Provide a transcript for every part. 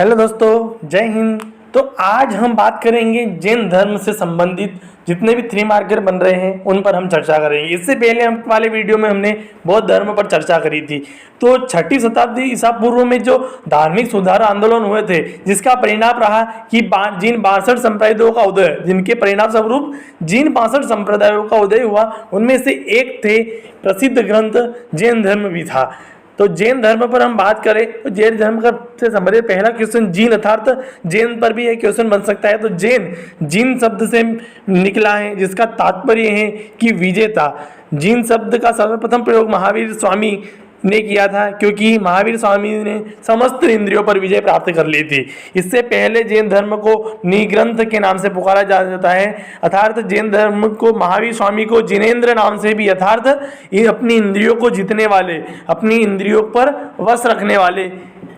Hello दोस्तों, जय हिंद। तो आज हम बात करेंगे जैन धर्म से संबंधित जितने भी 3 मार्कर बन रहे हैं उन पर हम चर्चा करेंगे। इससे पहले हम वाले वीडियो में हमने बौद्ध धर्म पर चर्चा करी थी। तो 6ठी शताब्दी ईसा पूर्व में जो धार्मिक सुधार आंदोलन हुए थे, जिसका परिणाम रहा कि जिन 62 संप्रदायों का उदय, जिनके परिणाम स्वरूप जिन 62 संप्रदायों का उदय हुआ, उनमें से एक थे प्रसिद्ध ग्रंथ जैन धर्म भी था। तो जैन धर्म पर हम बात करें तो जैन धर्म का से संबंधित पहला क्वेश्चन जीन अर्थात जैन पर भी एक क्वेश्चन बन सकता है। तो जैन जीन शब्द से निकला है, जिसका तात्पर्य है कि विजेता। जीन शब्द का सर्वप्रथम प्रयोग महावीर स्वामी ने किया था, क्योंकि महावीर स्वामी ने समस्त इंद्रियों पर विजय प्राप्त कर ली थी। इससे पहले जैन धर्म को निग्रंथ के नाम से पुकारा जाता है, अर्थात जैन धर्म को महावीर स्वामी को जिनेंद्र नाम से भी, अर्थात ये अपनी इंद्रियों को जीतने वाले, अपनी इंद्रियों पर वश रखने वाले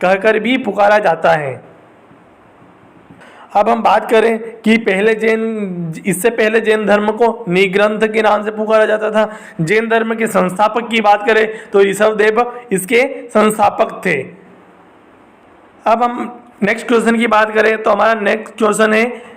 कहकर भी पुकारा जाता है। अब हम बात करें कि इससे पहले जैन धर्म को निग्रंथ के नाम से पुकारा जाता था। जैन धर्म के संस्थापक की बात करें तो ऋषभदेव इसके संस्थापक थे। अब हम नेक्स्ट क्वेश्चन की बात करें तो हमारा नेक्स्ट क्वेश्चन है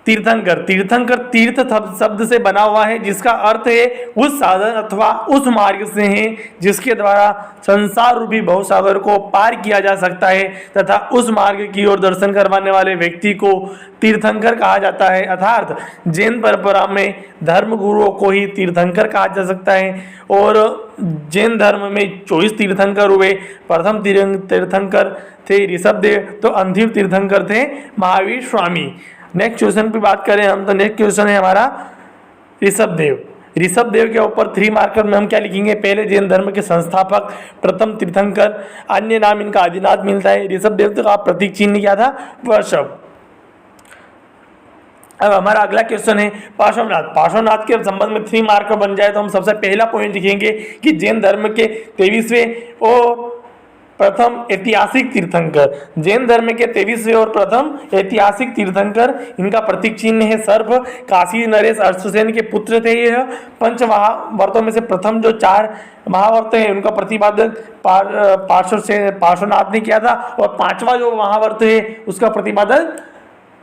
तीर्थंकर। तीर्थंकर तीर्थ शब्द से बना हुआ है, जिसका अर्थ है उस साधन अथवा उस मार्ग से है जिसके द्वारा संसार रूपी भवसागर को पार किया जा सकता है, तथा उस मार्ग की ओर दर्शन करवाने वाले व्यक्ति को तीर्थंकर कहा जाता है। अर्थात जैन परंपरा में धर्म गुरुओं को ही तीर्थंकर कहा जा सकता है। और जैन धर्म में 24 तीर्थंकर हुए। प्रथम तीर्थंकर थे ऋषभदेव, तो अंतिम तीर्थंकर थे महावीर स्वामी। नेक्स्ट क्वेश्चन की बात करें हम, तो नेक्स्ट क्वेश्चन है हमारा ऋषभदेव। ऋषभदेव के ऊपर 3 मार्कर में हम क्या लिखेंगे? पहले जैन धर्म के संस्थापक, प्रथम तीर्थंकर, अन्य नाम इनका आदिनाथ मिलता है। ऋषभदेव का प्रतीक चिन्ह क्या था? वृषभ। अब हमारा अगला क्वेश्चन है पार्श्वनाथ। पार्श्वनाथ के संबंध में 3 मार्कर बन जाए तो हम सबसे पहला पॉइंट लिखेंगे कि जैन धर्म के 23वें और प्रथम ऐतिहासिक तीर्थंकर। जैन धर्म के 23वें और प्रथम ऐतिहासिक तीर्थंकर, इनका प्रतीक चिन्ह है सर्प। काशी नरेश अश्वसेन के पुत्र थे। यह 5 महावर्तों में से प्रथम जो 4 महावर्त है उनका प्रतिपादन पार्श्वनाथ ने किया था, और 5वां जो महावर्त है उसका प्रतिपादन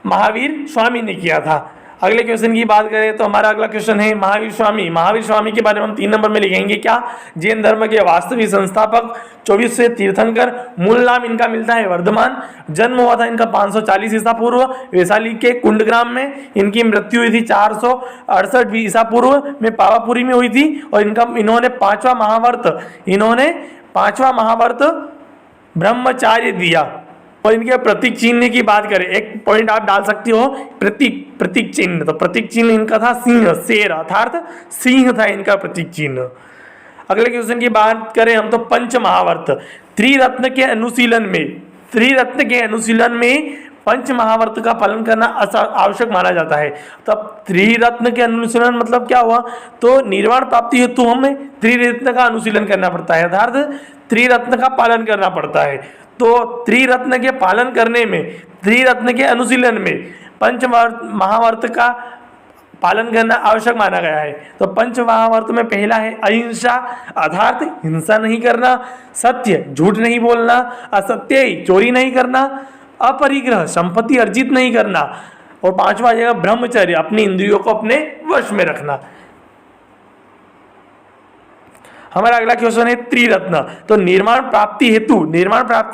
महावीर स्वामी ने किया था। अगले क्वेश्चन की बात करें तो हमारा अगला क्वेश्चन है महावीर स्वामी। महावीर स्वामी के बारे में हम 3 नंबर में लिखेंगे क्या? जैन धर्म के वास्तविक संस्थापक, 24वें तीर्थंकर। मूल नाम इनका मिलता है वर्धमान। जन्म हुआ था इनका 540 ईसा पूर्व वैशाली के कुंडग्राम में। इनकी मृत्यु हुई थी 468 ईसा पूर्व में पावापुरी में हुई थी। और इन्होंने 5वां महावर्त ब्रह्मचार्य दिया। और इनके प्रतीक चिन्ह की बात करें, एक पॉइंट आप डाल सकते हो, प्रतीक चिन्ह। तो प्रतीक चिन्ह इनका था सिंह, शेर, अर्थात सिंह था इनका प्रतीक चिन्ह। अगले क्वेश्चन की बात करें हम तो पंच महावर्त। त्रिरत्न के अनुशीलन में पंच महावर्त का पालन करना आवश्यक माना जाता है। तब त्रिरत्न के अनुशीलन मतलब क्या हुआ? तो निर्वाण प्राप्ति हेतु हमें त्रिरत्न का अनुशीलन करना पड़ता है, अर्थात त्रिरत्न का पालन करना पड़ता है। तो त्रिरत्न के पालन करने में, त्रिरत्न के अनुशीलन में पंच महावर्त का पालन करना आवश्यक माना गया है। तो पंच महावर्त में पहला है अहिंसा, अर्थात हिंसा नहीं करना, सत्य, झूठ नहीं बोलना, असत्य, चोरी नहीं करना, अपरिग्रह, संपत्ति अर्जित नहीं करना, और 5वां आ जाएगा ब्रह्मचर्य, अपनी इंद्रियों को अपने वश में रखना। हमारा अगला क्वेश्चन है त्रिरत्न। तो निर्माण प्राप्ति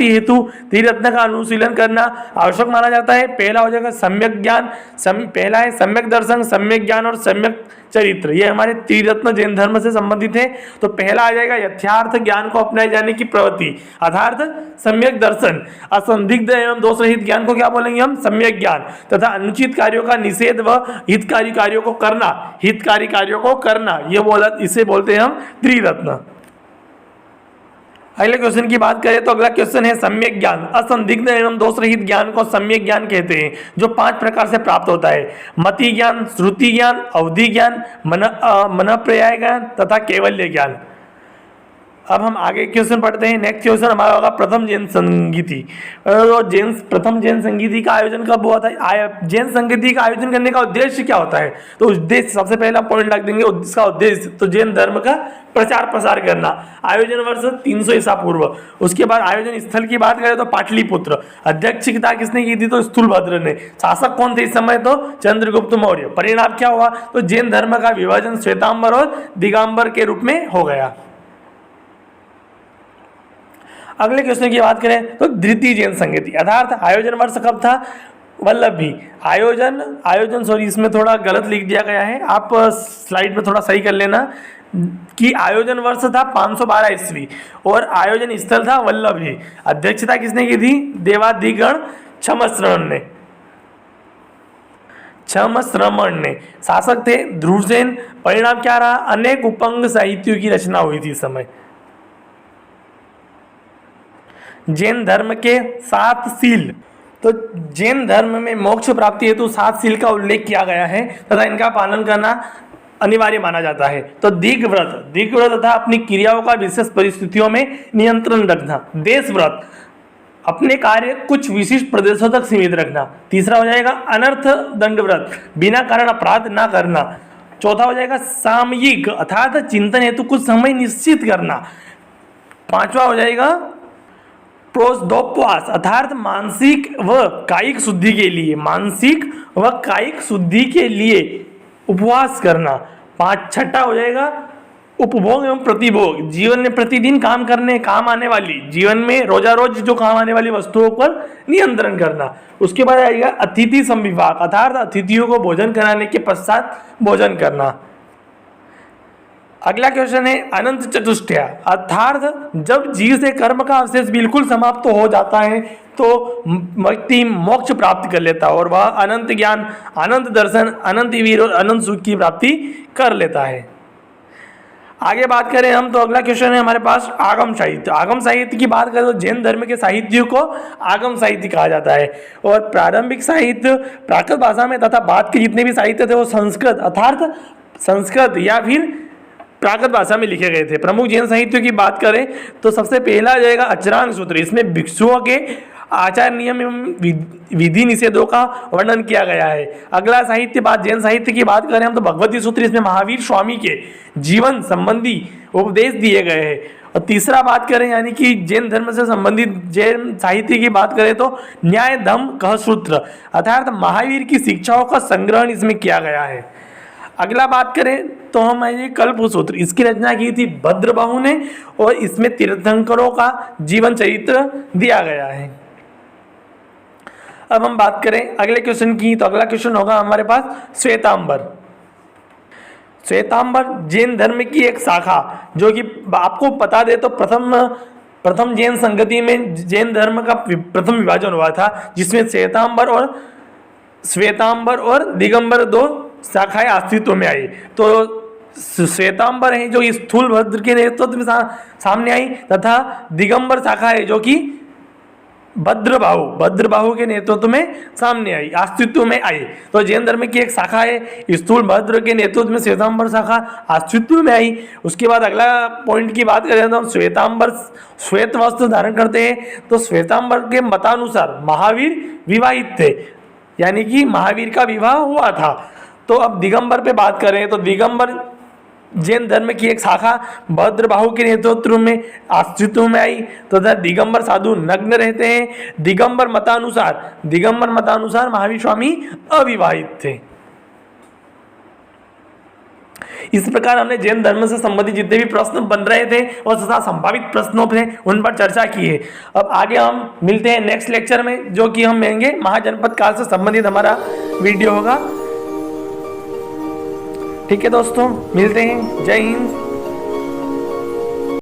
हेतु त्रिरत्न का अनुशीलन करना आवश्यक माना जाता है। पहला हो जाएगा सम्यक ज्ञान, पहला है सम्यक दर्शन, सम्यक ज्ञान और सम्यक चरित्र। ये हमारे त्रिरत्न जैन धर्म से संबंधित है। तो पहला आ जाएगा यथार्थ ज्ञान को अपनाए जाने की प्रवृत्ति, अर्थात सम्यक दर्शन। असंदिग्ध एवं दोष रहित ज्ञान को क्या बोलेंगे हम? सम्यक ज्ञान। तथा अनुचित कार्यों का निषेध व हितकारी कार्यों को करना, इसे बोलते हैं हम त्रिरत्न। अगले क्वेश्चन की बात करें तो अगला क्वेश्चन है सम्यक ज्ञान। असंदिग्ध एवं दोष रहित ज्ञान को सम्यक ज्ञान कहते हैं, जो 5 प्रकार से प्राप्त होता है। मति ज्ञान, श्रुति ज्ञान, अवधि ज्ञान, मन प्रयाय ज्ञान तथा कैवल्य ज्ञान। अब हम आगे क्वेश्चन पढ़ते हैं। नेक्स्ट क्वेश्चन हमारा होगा प्रथम जैन संगीति। प्रथम जैन संगीति का आयोजन कब हुआ था? जैन संगीति का आयोजन करने का उद्देश्य क्या होता है? तो उद्देश्य सबसे पहला पॉइंट लग देंगे, इसका उद्देश्य तो जैन धर्म का प्रचार प्रसार करना। आयोजन वर्ष 300 ईसा पूर्व। उसके बाद आयोजन स्थल की बात करें तो पाटलिपुत्र। अध्यक्षता किसने की थी? तो स्थूलभद्र ने। शासक कौन थे इस समय? तो चंद्रगुप्त मौर्य। परिणाम क्या हुआ? तो जैन धर्म का विभाजन श्वेतांबर और दिगंबर के रूप में हो गया। अगले क्वेश्चन की बात करें तो द्वितीय जैन संगीति अर्थात आयोजन वर्ष कब था? वल्लभी। आयोजन सॉरी इसमें थोड़ा गलत लिख दिया गया है, आप स्लाइड में थोड़ा सही कर लेना कि आयोजन वर्ष था 512 ईस्वी और आयोजन स्थल था वल्लभी। अध्यक्षता किसने की थी? देवाधिगण छमश्रमण ने। शासक थे ध्रुवसेन। परिणाम क्या रहा? अनेक उपंग साहित्यों की रचना हुई थी इस समय। जैन धर्म के 7 शील। तो जैन धर्म में मोक्ष प्राप्ति हेतु 7 शील का उल्लेख किया गया है तथा इनका पालन करना अनिवार्य माना जाता है। तो दिग्व्रत तथा अपनी क्रियाओं का विशेष परिस्थितियों में नियंत्रण रखना। देशव्रत, अपने कार्य कुछ विशिष्ट प्रदेशों तक सीमित रखना। तीसरा हो जाएगा अनर्थ दंडव्रत, बिना कारण अपराध ना करना। चौथा हो जाएगा सामयिक अर्थात चिंतन हेतु कुछ समय निश्चित करना। पांचवा हो जाएगा प्रोसदोपवास अर्थात मानसिक व कायिक शुद्धि के लिए उपवास करना। छठा हो जाएगा उपभोग एवं प्रतिभोग, जीवन में प्रतिदिन काम आने वाली, जीवन में रोजा रोज जो काम आने वाली वस्तुओं पर नियंत्रण करना। उसके बाद आएगा अतिथि संविभाग अर्थात अतिथियों को भोजन कराने के पश्चात भोजन करना। अगला क्वेश्चन है अनंत चतुष्टया अर्थात जब जीव से कर्म का अवशेष बिल्कुल समाप्त हो जाता है तो व्यक्ति मोक्ष प्राप्त कर लेता है और वह अनंत ज्ञान, अनंत दर्शन, अनंत वीर और अनंत सुख की प्राप्ति कर लेता है। आगे बात करें हम तो अगला क्वेश्चन है हमारे पास आगम साहित्य। आगम साहित्य की बात करें तो जैन धर्म के साहित्य को आगम साहित्य कहा जाता है और प्रारंभिक साहित्य प्राकृत भाषा में तथा बाद के जितने भी साहित्य थे वो संस्कृत या फिर प्राकृत भाषा में लिखे गए थे। प्रमुख जैन साहित्य की बात करें तो सबसे पहला जाएगा अचरांग सूत्र। इसमें भिक्षुओं के आचार नियम एवं विधि निषेधों का वर्णन किया गया है। अगला साहित्य जैन साहित्य की बात करें हम तो भगवती सूत्र। इसमें महावीर स्वामी के जीवन संबंधी उपदेश दिए गए हैं। और तीसरा बात करें यानी कि जैन धर्म से संबंधित जैन साहित्य की बात करें तो न्याय धम्म कह सूत्र अर्थात महावीर की शिक्षाओं का संग्रहण इसमें किया गया है। अगला बात करें तो हम आएंगे कल्प सूत्र। इसकी रचना की थी भद्रबाहु ने और इसमें तीर्थंकरों का जीवन चरित्र दिया गया है। अब हम बात करें अगले क्वेश्चन की तो अगला क्वेश्चन होगा हमारे पास श्वेतांबर। जैन धर्म की एक शाखा जो कि आपको बता दे तो प्रथम जैन संगति में जैन धर्म का प्रथम विभाजन हुआ था जिसमें श्वेतांबर और दिगंबर 2 शाखाएं अस्तित्व में आई। तो श्वेतांबर है जो स्थूलभद्र के नेतृत्व में सामने आई तथा दिगंबर शाखा है जो कि भद्रबाहु के नेतृत्व में सामने आई, अस्तित्व में आई। तो जैन धर्म की एक शाखा है स्थूलभद्र के नेतृत्व में श्वेतांबर शाखा अस्तित्व में आई। उसके बाद अगला पॉइंट की बात करें तो हम श्वेतांबर श्वेत वस्त्र धारण करते हैं। तो श्वेतांबर के मतानुसार महावीर विवाहित थे यानी कि महावीर का विवाह हुआ था। तो अब दिगंबर पे बात करें तो दिगंबर जैन धर्म की एक शाखा भद्रबाहु के नेतृत्व में अस्तित्व में आई तथा दिगंबर साधु नग्न रहते हैं। दिगंबर मतानुसार महावीर स्वामी अविवाहित थे। इस प्रकार हमने जैन धर्म से संबंधित जितने भी प्रश्न बन रहे थे और तथा संभावित प्रश्नों थे उन पर चर्चा की है। अब आगे हम मिलते हैं नेक्स्ट लेक्चर में जो कि हम लेंगे महाजनपद काल से संबंधित हमारा वीडियो होगा। ठीक है दोस्तों, मिलते हैं। जय हिंद।